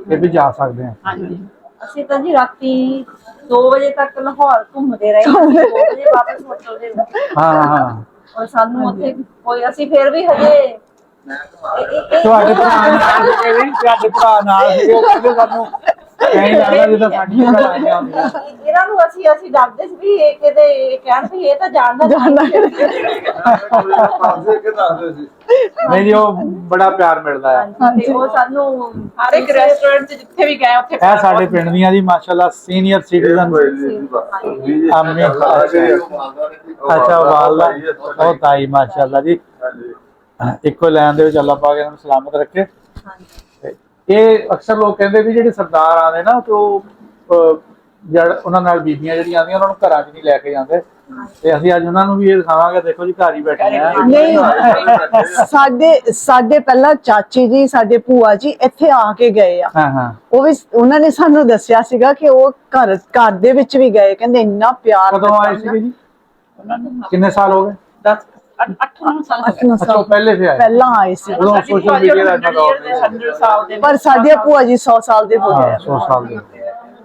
ਕਿ ਵੀ ਜਾ ਸਕਦੇ ਆ। ਅਸੀਂ ਤਾਂ ਜੀ ਰਾਤੀ 2 ਵਜੇ ਤੱਕ ਲਾਹੌਰ ਘੁੰਮਦੇ ਰਹੇ, 2 ਵਜੇ ਵਾਪਸ ਮੁੜਦੇ ਰਹੇ। ਹਾਂ ਔਰ ਸਾਨੂੰ ਉੱਥੇ ਕੋਈ, ਅਸੀਂ ਫਿਰ ਵੀ ਹਜੇ ਤੁਹਾਡੇ ਭਰਾ ਨਾਲ ਸੀਗੇ, ਉਹ ਕਹਿੰਦੇ ਸਾਨੂੰ ਕਹੀਂ ਲੱਗਦਾ ਜਿੱਦਾਂ ਸਾਡੀਆਂ ਲੜਾਈਆਂ ਹੁੰਦੀਆਂ। ਇਹਨਾਂ ਨੂੰ ਅਸੀਂ ਡਰਦੇ ਸੀ ਵੀ ਇਹ ਕਿਤੇ ਕਹਿਣ ਵੀ ਇਹ ਤਾਂ ਜਾਣਦਾ ਨਹੀਂ ਜੀ, ਉਹ ਬੜਾ ਪਿਆਰ ਮਿਲਦਾ ਹੈ। ਤੇ ਉਹ ਸਾਨੂੰ ਹਰ ਇੱਕ ਰੈਸਟੋਰੈਂਟ 'ਚ ਜਿੱਥੇ ਵੀ ਗਏ ਉੱਥੇ ਇਹ ਸਾਡੇ ਪਿੰਡ ਦੀਆਂ ਜੀ ਮਾਸ਼ਾਅੱਲਾ ਸੀਨੀਅਰ ਸਿਟੀਜ਼ਨ। ਅੱਛਾ ਵਾਲਾ ਉਹ ਤਾਈ ਮਾਸ਼ਾਅੱਲਾ ਜੀ, ਇੱਕੋ ਲਾਈਨ ਦੇ ਵਿੱਚ ਅੱਲਾਹ ਪਾਕ ਇਹਨਾਂ ਨੂੰ ਸਲਾਮਤ ਰੱਖੇ। ਇਹ ਅਕਸਰ ਲੋਕ ਕਹਿੰਦੇ ਵੀ ਜਿਹੜੇ ਸਰਦਾਰ ਆਉਂਦੇ ਨਾ ਤੇ ਉਹ ਉਹਨਾਂ ਨਾਲ ਬੀਬੀਆਂ ਜਿਹੜੀਆਂ ਆਉਂਦੀਆਂ ਉਹਨਾਂ ਨੂੰ ਘਰਾਂ 'ਚ ਨਹੀਂ ਲੈ ਕੇ ਜਾਂਦੇ, ਤੇ ਅਸੀਂ ਅੱਜ ਉਹਨਾਂ ਨੂੰ ਵੀ ਇਹ ਦਿਖਾਵਾਂਗੇ। ਦੇਖੋ ਜੀ, ਘਰ ਹੀ ਬੈਠੇ ਆ। ਨਹੀਂ, ਸਾਡੇ ਪਹਿਲਾਂ ਚਾਚੀ ਜੀ, ਸਾਡੇ ਭੂਆ ਜੀ ਇੱਥੇ ਆ ਕੇ ਗਏ ਆ। ਹਾਂ ਉਹ ਵੀ ਉਹਨਾਂ ਨੇ ਸਾਨੂੰ ਦੱਸਿਆ ਸੀਗਾ ਕਿ ਉਹ ਘਰ ਦੇ ਵਿੱਚ ਵੀ ਗਏ, ਕਹਿੰਦੇ ਇੰਨਾ ਪਿਆਰ। ਕਦੋਂ ਆਏ ਸੀਗੇ ਜੀ? ਕਿੰਨੇ ਸਾਲ ਹੋ ਗਏ? 8-9 ਸਾਲ ਅੱਛਾ, ਪਹਿਲੇ ਸੇ ਆਏ, ਪਹਿਲਾਂ ਆਏ ਸੀ। ਉਦੋਂ ਸੋਸ਼ਲ ਮੀਡੀਆ ਦਾ ਇੰਨਾ ਦੌਰ ਨਹੀਂ ਸੀ। ਪਰ ਸਾਡੀਆਂ ਭੂਆ ਜੀ 100 ਸਾਲ ਦੇ ਹੋ ਗਏ ਹਾਂ, 100 ਸਾਲ ਦੇ।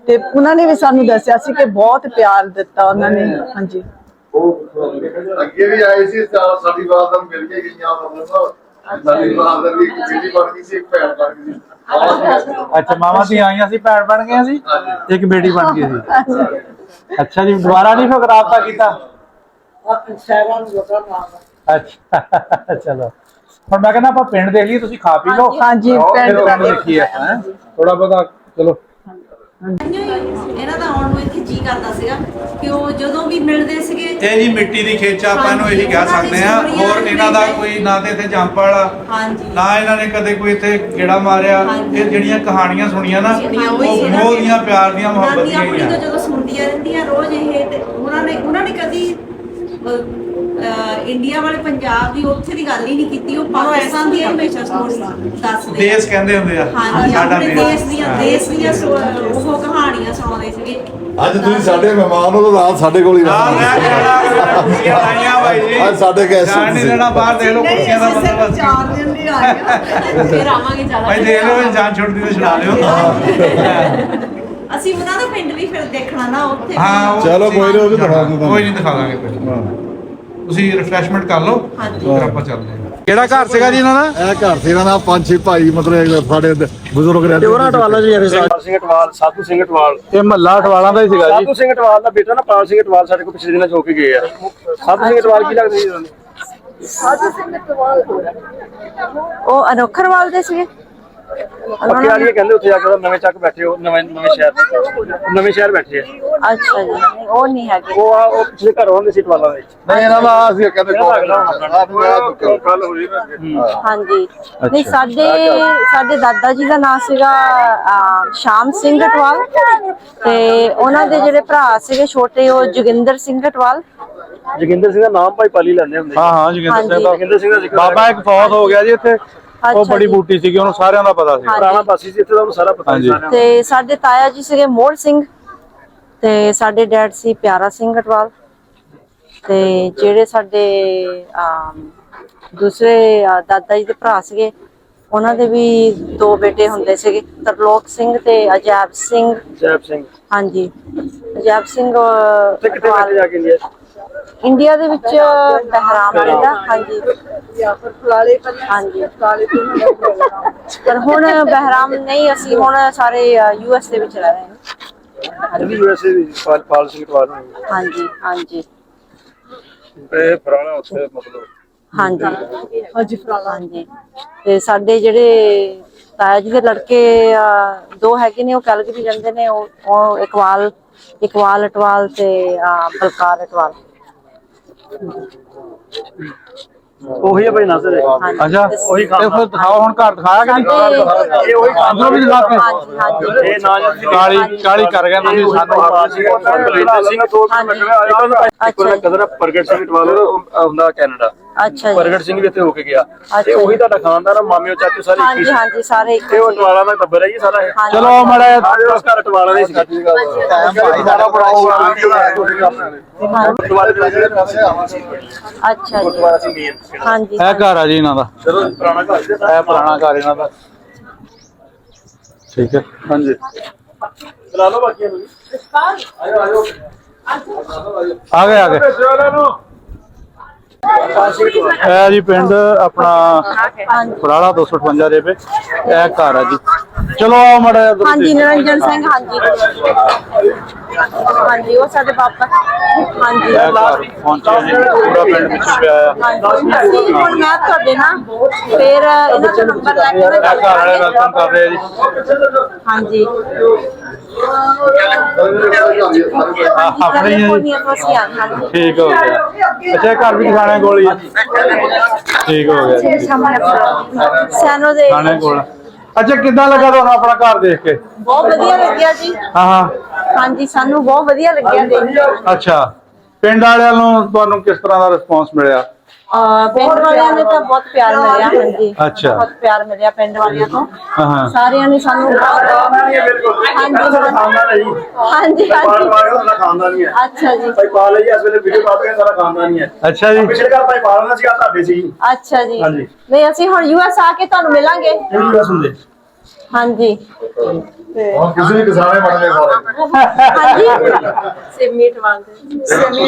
ਤੇ ਉਹਨਾਂ ਨੇ ਵੀ ਸਾਨੂੰ ਦੱਸਿਆ ਸੀ ਕਿ ਬਹੁਤ ਪਿਆਰ ਦਿੱਤਾ ਉਹਨਾਂ ਨੇ। ਹਾਂਜੀ ਅੱਗੇ ਵੀ ਆਏ ਸੀ, ਸਾਡੀ ਬਾਤ ਨੂੰ ਮਿਲ ਕੇ ਗਈਆਂ ਉਹਨਾਂ ਨੂੰ। ਸਾਡੀ ਬਾਤ ਦੀ ਇੱਕ ਬੇਟੀ ਬਣ ਗਈ ਸੀ, ਇੱਕ ਭੈਣ ਬਣ ਗਈ ਸੀ। ਅੱਛਾ, ਮਾਵਾਂ ਦੀ ਆਈਆਂ ਸੀ, ਭੈਣ ਬਣ ਗਈਆਂ ਸੀ, ਇੱਕ ਬੇਟੀ ਬਣ ਗਈ ਸੀ। ਅੱਛਾ ਜੀ, ਦੁਬਾਰਾ ਨਹੀਂ ਫਿਰ ਰਾਬਤਾ ਕੀਤਾ? ਅੱਛਾ ਚਲੋ, ਹੁਣ ਮੈਂ ਕਹਿੰਦਾ ਆਪਾਂ ਪਿੰਡ ਦੇਖ ਲਈਏ, ਤੁਸੀਂ ਖਾ ਪੀ ਲਓ। ਹਾਂਜੀ, ਪਿੰਡ ਦੇਖੀਏ ਥੋੜਾ ਬਹੁਤਾ। ਚਲੋ, ਇਹਨਾਂ ਦਾ ਆਉਣ ਨੂੰ ਇੱਥੇ ਜੀ ਕਰਦਾ ਸੀਗਾ ਕਿ ਉਹ ਜਦੋਂ ਵੀ ਮਿਲਦੇ ਸੀਗੇ। ਇਹ ਜੀ ਮਿੱਟੀ ਦੀ ਖੇਚ ਆਪਾਂ ਇਹਨੂੰ ਇਹੀ ਕਹਿ ਸਕਦੇ ਆ। ਹੋਰ ਇਹਨਾਂ ਦਾ ਕੋਈ ਨਾ ਤੇ ਇੱਥੇ ਜੰਪ ਵਾਲਾ, ਨਾ ਇਹਨਾਂ ਨੇ ਕਦੇ ਕੋਈ ਇੱਥੇ ਗੇੜਾ ਮਾਰਿਆ। ਇਹ ਜਿਹੜੀਆਂ ਕਹਾਣੀਆਂ ਸੁਣੀਆਂ ਨਾ, ਉਹ ਮੋਹ ਦੀਆਂ, ਪਿਆਰ ਦੀਆਂ, ਮੁਹੱਬਤ ਦੀਆਂ ਆਪਣੀ ਤੋਂ ਜਦੋਂ ਸੁਣਦੀਆਂ ਰਹਿੰਦੀਆਂ ਰੋਜ਼ ਇਹ, ਤੇ ਉਹਨਾਂ ਨੇ ਕਦੀ ਇੰਡੀਆ ਵਾਲੇ ਪੰਜਾਬ ਦੀ ਉੱਥੇ ਦੀ ਗੱਲ ਹੀ ਨਹੀਂ ਕੀਤੀ, ਉਹ ਪਾਕਿਸਤਾਨ ਦੀ ਹਮੇਸ਼ਾ ਸਟੋਰੀ ਦੱਸਦੇ ਦੇਸ਼ ਕਹਿੰਦੇ ਹੁੰਦੇ ਆ ਹਾਂਜੀ, ਸਾਡਾ ਆਪਣੇ ਦੇਸ਼। ਦੇਸ਼ ਦੀਆਂ ਉਹ ਕਹਾਣੀਆਂ ਸੁਣਾਉਂਦੇ ਸੀਗੇ। ਅੱਜ ਤੁਸੀਂ ਸਾਡੇ ਮਹਿਮਾਨ ਹੋ ਤਾਂ ਰਾਤ ਸਾਡੇ ਕੋਲ ਹੀ ਨਾਲ ਰਹਿਣਾ। ਰਹਿ ਕੇ ਜਿਹੜਾ ਕੁਰਸੀਆਂ ਲਾਈਆਂ ਬਾਈ ਜੀ, ਅੱਜ ਸਾਡੇ ਗੈਸਟ ਜਾਣ ਨਹੀਂ ਦੇਣਾ ਬਾਹਰ, ਦੇਖ ਲਓ ਕੁਰਸੀਆਂ ਦਾ ਬੰਦੋਬਸਤ। 4 ਦਿਨ ਲਈ ਆਏ ਫਿਰ ਆਵਾਂਗੇ ਜ਼ਿਆਦਾ ਭਾਈ ਦੇਖ ਲਓ, ਜਾਨ ਛੁੱਟਦੀ ਤੇ ਛੁਡਾ ਲਿਓ। ਅਸੀਂ ਉਹਨਾਂ ਦਾ ਪਿੰਡ ਵੀ ਫਿਰ ਦੇਖਣਾ ਨਾ ਉੱਥੇ ਹਾਂ ਉਹ ਚਲੋ ਕੋਈ ਨਹੀਂ, ਉਹ ਵੀ ਦਿਖਾ ਦੂੰ ਕੋਈ ਨਹੀਂ, ਦਿਖਾ ਦਾਂਗੇ ਕੋਈ। ਤੁਸੀਂ ਰਿਫਰੈਸ਼ਮੈਂਟ ਕਰ ਲਓ, ਹਾਂਜੀ। ਫਿਰ ਆਪਾਂ ਚੱਲਦੇ ਹਾਂ। ਕਿਹੜਾ ਘਰ ਸੀਗਾ ਜੀ ਇਹਨਾਂ ਦਾ? ਇਹ ਘਰ ਸੀ ਇਹਨਾਂ ਦਾ 5-6 ਭਾਈ, ਮਤਲਬ ਸਾਡੇ ਬਜ਼ੁਰਗ ਰਹਿੰਦੇ ਉਹਨਾਂ ਟਵਾਲਾ ਜੀ ਸਿੰਘ ਅਟਵਾਲ, ਸਾਧੂ ਸਿੰਘ ਅਟਵਾਲ, ਇਹ ਮਹੱਲਾ ਅਟਵਾਲਾਂ ਦਾ ਹੀ ਸੀਗਾ ਜੀ। ਸਾਧੂ ਸਿੰਘ ਅਟਵਾਲ ਦਾ ਬੇਟਾ ਨਾ ਪਾਲ ਸਿੰਘ ਅਟਵਾਲ ਸਾਡੇ ਕੋਲ ਪਿਛਲੇ ਦਿਨਾਂ ਚ ਹੋ ਕੇ ਗਏ ਆ। ਸਾਧੂ ਸਿੰਘ ਅਟਵਾਲ ਕੀ ਲੱਗਦਾ ਜੀ ਤੁਹਾਨੂੰ? ਉਹ ਅਨੋਖਰਵਾਲ ਦੇ ਸੀਗੇ। ਪੱਕੇ ਵਾਲੀਏ ਕਹਿੰਦੇ ਉੱਥੇ ਜਾ ਕੇ ਨਵੇਂ ਚੱਕ ਬੈਠੇ ਹੋ, ਨਵੇਂ ਸ਼ਹਿਰ ਬੈਠੇ ਆ। ਅੱਛਾ ਜੀ, ਉਹ ਨਹੀਂ ਹੈਗੇ। ਉਹ ਪਿਛਲੇ ਘਰ ਹੁੰਦੇ ਸੀ ਅਟਵਾਲਾਂ ਦੇ। ਨਹੀਂ ਇਹਨਾਂ ਦਾ ਅਸੀਂ ਕਹਿੰਦੇ ਗੱਲ ਹੋਈ ਹਾਂਜੀ, ਨਹੀਂ ਸਾਡੇ ਦਾਦਾ ਜੀ ਦਾ ਨਾਮ ਸੀਗਾ ਸ਼ਾਮ ਸਿੰਘ ਅਟਵਾਲ, ਤੇ ਉਹਨਾਂ ਦੇ ਜਿਹੜੇ ਭਰਾ ਸੀਗੇ ਛੋਟੇ, ਉਹ ਜੋਗਿੰਦਰ ਸਿੰਘ ਅਟਵਾਲ। ਜੋਗਿੰਦਰ ਸਿੰਘ ਦਾ ਨਾਮ ਭਾਈ ਪਾਲੀ ਲੈਂਦੇ ਹੁੰਦੇ। ਹਾਂ ਜੋਗਿੰਦਰ ਸਿੰਘ ਦਾ ਸਿੰਘ ਦਾ ਬਾਬਾ ਇੱਕ ਫੌਤ ਹੋ ਗਿਆ ਜੀ ਇੱਥੇ, ਉਹ ਅੱਛਾ ਬੜੀ ਜੀ। ਬੂਟੀ ਸੀਗੀ, ਉਹਨੂੰ ਸਾਰਿਆਂ ਦਾ ਪਤਾ ਸੀ। ਪੁਰਾਣਾ ਪਾਸੀ ਸੀ ਇੱਥੇ ਦਾ, ਉਹਨੂੰ ਸਾਰਾ ਪਤਾ ਸੀ ਸਾਰਿਆਂ ਨੂੰ। ਤੇ ਸਾਡੇ ਤਾਇਆ ਜੀ ਸੀਗੇ ਮੋਹਰ ਸਿੰਘ, ਤੇ ਸਾਡੇ ਡੈਡ ਸੀ ਪਿਆਰਾ ਸਿੰਘ ਅਟਵਾਲ, ਤੇ ਜਿਹੜੇ ਸਾਡੇ ਦੂਸਰੇ ਦਾਦਾ ਜੀ ਦੇ ਭਰਾ ਸੀਗੇ, ਉਹਨਾਂ ਦੇ ਵੀ 2 ਬੇਟੇ ਹੁੰਦੇ ਸੀਗੇ, ਤਰਲੋਕ ਸਿੰਘ ਤੇ ਅਜੈਬ ਸਿੰਘ। ਜੈਬ ਸਿੰਘ ਹਾਂਜੀ, ਅਜੈਬ ਸਿੰਘ ਤੇ ਕਿੱਥੇ ਅਟਵਾਲ ਜਾ ਕੇ ਇੰਡੀਆ? ਇੰਡੀਆ ਦੇ ਵਿੱਚ ਬਹਿਰਾਮ ਰਹਿੰਦਾ। ਹਾਂਜੀ ਹਾਂਜੀ, ਪਰ ਹੁਣ ਬਹਿਰਾਮ ਨਹੀਂ, ਅਸੀਂ ਹੁਣ ਸਾਰੇ US ਦੇ ਵਿੱਚ ਰਹਿ ਰਹੇ ਹਾਂ। ਅਰਬੀ ਯੂਐਸਏ ਦੀ ਪਾਲ ਸਿੰਘ ਅਟਵਾਲ ਨੂੰ। ਹਾਂਜੀ ਹਾਂਜੀ ਇਹ ਪੁਰਾਣਾ ਉੱਥੇ ਮਤਲਬ ਹਾਂਜੀ ਹਾਂਜੀ, ਤੇ ਸਾਡੇ ਜਿਹੜੇ ਤਾਇਆ ਜੀ ਦੇ ਲੜਕੇ 2 ਹੈਗੇ ਨੇ, ਉਹ ਕੈਲਗਰੀ ਰਹਿੰਦੇ ਨੇ। ਉਹ ਇਕਵਾਲ ਅਟਵਾਲ ਤੇ ਬਲਕਾਰ ਅਟਵਾਲ। ਉਹੀ ਹੈ ਭਾਈ ਨਾਜ਼ਰ ਹੈ। ਅੱਛਾ, ਉਹੀ ਤੇ ਫਿਰ ਦਿਖਾਓ, ਹੁਣ ਘਰ ਦਿਖਾਇਆ ਕਿ ਨਹੀਂ? ਇਹ ਉਹੀ ਖਾਂਦਾ ਅੰਦਰੋਂ ਵੀ ਦਿਖਾ ਕੇ ਹਾਂਜੀ ਹਾਂਜੀ ਇਹ ਨਾ ਕਾਲੀ ਕਰ ਗਿਆ ਤੁਸੀਂ ਸਾਨੂੰ। ਕਦਰ ਪ੍ਰਗਟ ਸਿੰਘ ਅਟਵਾਲ ਹੁੰਦਾ ਕੈਨੇਡਾ। ਅੱਛਾ ਜੀ, ਪ੍ਰਗਟ ਸਿੰਘ ਵੀ ਇੱਥੇ ਹੋ ਕੇ ਗਿਆ। ਅੱਛਾ ਤੇ ਉਹੀ ਤੁਹਾਡਾ ਖਾਨਦਾਨ ਆ, ਮਾਮਿਓ ਚਾਚੂ ਸਾਰੇ ਇੱਕ ਹੀ ਹਾਂਜੀ ਸੀ। ਹਾਂਜੀ, ਸਾਰੇ ਇੱਕ ਤੇ ਉਹ ਅਟਵਾਲਾਂ ਦਾ ਟੱਬਰ ਹੈ ਜੀ ਸਾਰਾ ਇਹ। ਹਾਂਜੀ। ਚਲੋ ਮਾੜਾ ਉਸ ਘਰ ਅਟਵਾਲਾਂ ਦਾ ਹੀ ਸੀ। ਅੱਛਾ ਜੀ, ਹਾਂਜੀ ਇਹ ਘਰ ਆ ਜੀ ਇਹਨਾਂ ਦਾ, ਚਲੋ ਪੁਰਾਣਾ ਘਰ ਸੀ। ਇਹ ਪੁਰਾਣਾ ਘਰ ਇਹਨਾਂ ਦਾ। ਠੀਕ ਹੈ, ਹਾਂਜੀ ਚਲਾ ਲਓ ਬਾਕੀ ਨੂੰ। ਆਇਓ ਆਇਓ ਆ ਗਏ। ਇਹ ਜੀ ਪਿੰਡ ਆਪਣਾ ਫਰਾਲਾ 258 ਦੇ ਵਿੱਚ ਇਹ ਘਰ ਆ ਜੀ। ਚਲੋ ਆਓ ਮਾੜਾ ਜਿਹਾ ਹਾਂਜੀ, ਨਿਰੰਜਨ ਸਿੰਘ। ਹਾਂਜੀ ਹਾਂਜੀ, ਉਹ ਸਾਡੇ ਪਾਪਾ। ਹਾਂਜੀ ਇਹ ਘਰ ਪਹੁੰਚਿਆ ਜੀ, ਪੂਰਾ ਪਿੰਡ ਵਿੱਚ ਪਿਆ ਆ। ਹਾਂਜੀ, ਅਸੀਂ ਹੁਣ ਮੈਂ ਤੁਹਾਡੇ ਨਾਲ ਫਿਰ ਇਹਨਾਂ ਦਾ ਨੰਬਰ ਲੈ ਕੇ ਇਹ ਘਰ ਵਾਲੇ ਵੈਲਕਮ ਕਰ ਰਹੇ ਆ ਜੀ। ਹਾਂਜੀ ਆਪਣੇ ਹੀ ਆ ਜੀ। ਹਾਂਜੀ ਠੀਕ ਹੋ ਗਿਆ। ਅੱਛਾ, ਘਰ ਵੀ ਖਾਣੇ ਕੋਲ ਹੀ ਆ। ਠੀਕ ਹੋ ਗਿਆ ਜੀ, ਸਿਆਨੋ ਦੇ ਖਾਣੇ ਕੋਲ। ਅੱਛਾ, ਕਿੱਦਾਂ ਲੱਗਾ ਤੁਹਾਨੂੰ ਆਪਣਾ ਘਰ ਦੇਖ ਕੇ? ਬਹੁਤ ਵਧੀਆ ਲੱਗਿਆ ਜੀ। ਹਾਂ ਹਾਂਜੀ, ਸਾਨੂੰ ਬਹੁਤ ਵਧੀਆ ਲੱਗਿਆ ਦੇਖ ਕੇ। ਅੱਛਾ, ਪਿੰਡ ਵਾਲਿਆਂ ਨੂੰ ਤੁਹਾਨੂੰ ਕਿਸ ਤਰ੍ਹਾਂ ਦਾ ਰਿਸਪੌਂਸ ਮਿਲਿਆ? ਪਿੰਡ ਵਾਲਿਆਂ ਨੇ ਤਾਂ ਬਹੁਤ ਪਿਆਰ ਮਿਲਿਆ। ਹਾਂਜੀ, ਅੱਛਾ। ਬਹੁਤ ਪਿਆਰ ਮਿਲਿਆ ਪਿੰਡ ਵਾਲਿਆਂ ਤੋਂ। ਹਾਂ ਸਾਰਿਆਂ ਨੇ ਸਾਨੂੰ ਹਾਂਜੀ ਹਾਂਜੀ ਹਾਂਜੀ। ਖਾਨਦਾਨ ਹੀ ਹੈ। ਅੱਛਾ ਜੀ, ਭਾਈ ਪਾਲ ਹੈ ਜੀ, ਇਸ ਵੇਲੇ ਵੀਡੀਓ ਕਾਲ ਤੇ ਸਾਰਾ ਖਾਨਦਾਨ ਹੀ ਹੈ। ਅੱਛਾ ਜੀ, ਪਿਛਲੇ ਘਰ ਭਾਈ ਪਾਲ ਨਾਲ ਸੀ, ਆ ਤੁਹਾਡੇ ਸੀ। ਅੱਛਾ ਜੀ। ਹਾਂਜੀ। ਨਹੀਂ, ਅਸੀਂ ਹੁਣ US ਆ ਕੇ ਤੁਹਾਨੂੰ ਮਿਲਾਂਗੇ। ਇਹ ਵੀ ਬਸ ਹੁੰਦੇ। ਹਾਂਜੀ ਹੁਣ ਕਿਸੇ ਵੀ ਕਿਸਾਨੇ ਬਣ ਗਏ ਸਾਰੇ। ਹਾਂਜੀ, ਸੇਮੀਟ ਵਾਂਗਦੇ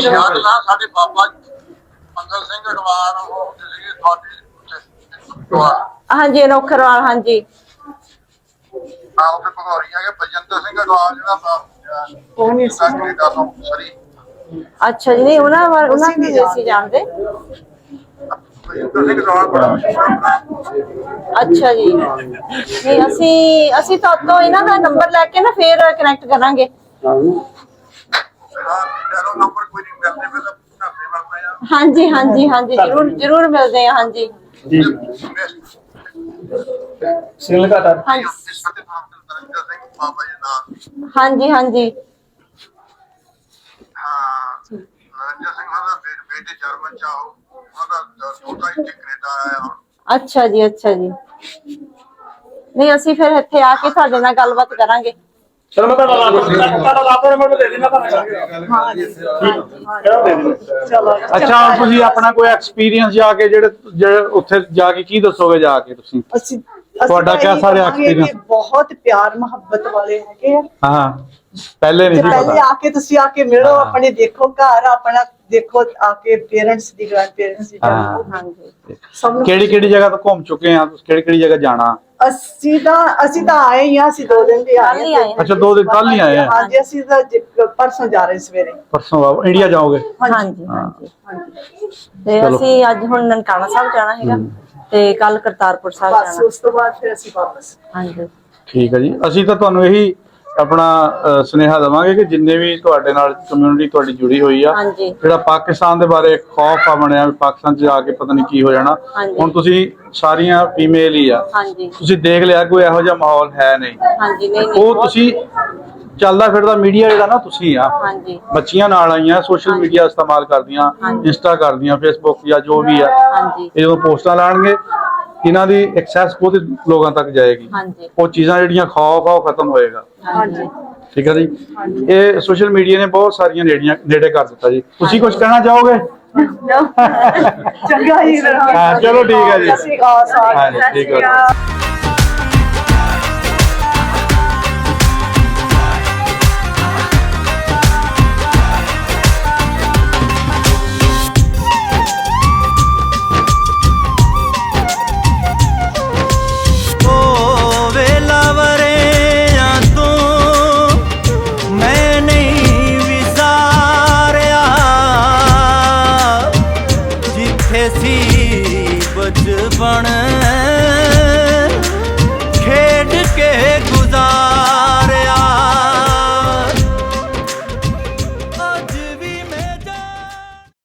ਸਾਡੇ ਬਾਬਾ ਮੰਗਲ ਸਿੰਘ ਅਡਵਾਨ ਉਹ ਸੀ ਤੁਹਾਡੇ ਹਾਂਜੀ ਅਨੋਖਰਵਾਲ। ਹਾਂਜੀ ਆਹ ਤੇ ਭਗੌਰੀ ਹੈਗੇ ਬਲਜਿੰਦਰ ਸਿੰਘ ਅਡਵਾਨ ਜਿਹੜਾ ਉਹ ਨਹੀਂ ਸਾਡੀ ਦਾ ਸਰੀ ਅੱਛਾ ਜੀ, ਨਹੀਂ ਉਹਨਾਂ ਨੂੰ ਨਹੀਂ ਅਸੀਂ ਜਾਣਦੇ। ਬਲਜਿੰਦਰ ਸਿੰਘ ਅਡਵਾਨ ਬੜਾ ਅੱਛਾ ਜੀ, ਨਹੀਂ ਅਸੀਂ ਤੋਂ ਇਹਨਾਂ ਦਾ ਨੰਬਰ ਲੈ ਕੇ ਨਾ ਫੇਰ ਕਨੈਕਟ ਕਰਾਂਗੇ। ਹਾਂ ਚਲੋ ਨੰਬਰ ਕੋਈ ਨਹੀਂ ਮਿਲਦੇ ਫਿਰ ਢਾਬੇ ਵਾਲਾ ਆ ਹਾਂਜੀ ਹਾਂਜੀ ਹਾਂਜੀ, ਜਰੂਰ ਮਿਲਦੇ ਆ। ਹਾਂਜੀ ਜੀ ਸਿੰਗਲ ਘਾਟਾ। ਹਾਂਜੀ ਸਾਡੇ ਨਾਮ ਨਰਿੰਦਰ ਸਿੰਘ ਬਾਬਾ ਜੀ ਨਾਮ ਹਾਂਜੀ ਹਾਂਜੀ ਹਾਂ ਨਰਿੰਦਰ ਸਿੰਘ ਦਾ ਬੇਟੇ ਜਰਮਨ ਚ ਆ ਉਹਨਾਂ ਦਾ ਦੋਤਾ ਇੱਥੇ ਕੈਨੇਡਾ ਆਇਆ ਹੁਣ। ਅੱਛਾ ਜੀ, ਅੱਛਾ ਜੀ। ਨਹੀਂ ਅਸੀਂ ਫਿਰ ਇੱਥੇ ਆ ਕੇ ਤੁਹਾਡੇ ਨਾਲ ਗੱਲਬਾਤ ਕਰਾਂਗੇ। ਚਲੋ ਮੈਂ ਤੁਹਾਡਾ ਲਾਪਰ ਨੰਬਰ ਦੇ ਦੇਣਾ ਤੁਹਾਨੂੰ। ਅੱਛਾ ਹੁਣ ਤੁਸੀਂ ਆਪਣਾ ਕੋਈ ਐਕਸਪੀਰੀਅੰਸ ਜਾ ਕੇ ਜਿਹੜੇ ਉੱਥੇ ਜਾ ਕੇ ਕੀ ਦੱਸੋਗੇ ਜਾ ਕੇ ਤੁਸੀਂ? ਅਸੀਂ ਤੁਹਾਡਾ ਕਿਆ ਸਾਰਾ experience? ਬਹੁਤ ਪਿਆਰ ਮੁਹੱਬਤ ਵਾਲੇ ਹੈਗੇ ਆ। ਹਾਂ ਪਹਿਲੇ ਨਹੀਂ ਸੀ ਪਹਿਲੇ ਪਤਾ। ਆ ਕੇ ਤੁਸੀਂ ਆ ਕੇ ਮਿਲੋ, ਆਪਣੇ ਦੇਖੋ ਘਰ ਆਪਣਾ ਦੇਖੋ, ਆ ਕੇ ਪੇਰੈਂਟਸ ਦੀ ਗ੍ਰੈਂਡ ਪੇਰੈਂਟਸ ਦੀ ਜਾਣੋ। ਹਾਂਜੀ ਸਭ ਨੂੰ ਕਿਹੜੀ ਕਿਹੜੀ ਜਗ੍ਹਾ ਤੋਂ ਘੁੰਮ ਚੁੱਕੇ ਆ ਤੁਸੀਂ? ਕਿਹੜੀ ਕਿਹੜੀ ਜਗ੍ਹਾ ਜਾਣਾ? ਅਸੀਂ ਤਾਂ ਆਏ ਹੀ ਆ, ਅਸੀਂ 2 ਦਿਨ ਦੇ ਕੱਲ੍ਹ ਹੀ ਆਏ ਆਏ। ਅੱਛਾ 2 ਦਿਨ ਕੱਲ ਹੀ ਆਏ ਆ। ਹਾਂਜੀ ਅਸੀਂ ਤਾਂ ਪਰਸੋਂ ਜਾ ਰਹੇ ਸਵੇਰੇ। ਪਰਸੋਂ ਇੰਡੀਆ ਜਾਓਗੇ? ਹਾਂਜੀ ਹਾਂਜੀ। ਤੇ ਅਸੀਂ ਅੱਜ ਹੁਣ ਨਨਕਾਣਾ ਸਾਹਿਬ ਜਾਣਾ ਹੈਗਾ ਤੇ ਕੱਲ ਕਰਤਾਰਪੁਰ ਸਾਹਿਬ ਬਸ ਜਾਣਾ। ਉਸ ਤੋਂ ਬਾਅਦ ਫਿਰ ਅਸੀਂ ਵਾਪਸ। ਹਾਂਜੀ ਠੀਕ ਹੈ ਜੀ। ਅਸੀਂ ਤਾਂ ਤੁਹਾਨੂੰ ਇਹੀ ਆਪਣਾ ਸੁਨੇਹਾ ਦੇਵਾਂਗੇ ਕਿ ਜਿੰਨੇ ਵੀ ਤੁਹਾਡੇ ਨਾਲ ਕਮਿਊਨਿਟੀ ਤੁਹਾਡੀ ਜੁੜੀ ਹੋਈ ਆ, ਹਾਂਜੀ ਜਿਹੜਾ ਪਾਕਿਸਤਾਨ ਦੇ ਬਾਰੇ ਖੌਫ ਆ ਬਣਿਆ ਵੀ ਪਾਕਿਸਤਾਨ 'ਚ ਜਾ ਕੇ ਪਤਾ ਨਹੀਂ ਕੀ ਹੋ ਜਾਣਾ, ਹਾਂਜੀ। ਹੁਣ ਤੁਸੀਂ ਸਾਰੀਆਂ ਫੀਮੇਲ ਹੀ ਆ, ਹਾਂਜੀ ਤੁਸੀਂ ਦੇਖ ਲਿਆ ਕੋਈ ਇਹੋ ਜਿਹਾ ਮਾਹੌਲ ਹੈ ਨਹੀਂ। ਹਾਂਜੀ। ਨਹੀਂ ਨਹੀਂ ਉਹ ਤੁਸੀਂ ਚੱਲਦਾ ਫਿਰਦਾ ਮੀਡੀਆ ਜਿਹੜਾ ਨਾ ਤੁਸੀਂ ਆ, ਹਾਂਜੀ ਬੱਚੀਆਂ ਨਾਲ ਆਈਆਂ ਸੋਸ਼ਲ ਮੀਡੀਆ ਇਸਤੇਮਾਲ ਕਰਦੀਆਂ, ਇੰਸਟਾ ਕਰਦੀਆਂ, ਫੇਸਬੁੱਕ ਜਾਂ ਜੋ ਵੀ ਆ, ਹਾਂਜੀ ਇਹ ਜਦੋਂ ਪੋਸਟਾਂ ਲਾਣਗੇ ਇਹਨਾਂ ਦੀ ਐਕਸੈਸ ਬਹੁਤ ਲੋਕਾਂ ਤੱਕ ਜਾਏਗੀ। ਹਾਂਜੀ ਉਹ ਚੀਜ਼ਾਂ ਜਿਹੜੀਆਂ ਖੌਫ ਆ ਉਹ ਖਤਮ ਹੋਏਗਾ। ਹਾਂਜੀ। ਠੀਕ ਹੈ ਜੀ। ਇਹ ਸੋਸ਼ਲ ਮੀਡੀਆ ਨੇ ਬਹੁਤ ਸਾਰੀਆਂ ਨੇੜੇ ਕਰ ਦਿੱਤਾ ਜੀ। ਤੁਸੀਂ ਕੁਝ ਕਹਿਣਾ ਚਾਹੋਗੇ? ਚੰਗਾ ਹੀ ਹਾਂ ਚਲੋ ਠੀਕ ਹੈ ਜੀ। ਸਤਿ ਸ਼੍ਰੀ ਅਕਾਲ ਸਾਰੇ। ਹਾਂਜੀ ਠੀਕ ਹੈ। ਬਚਪਨ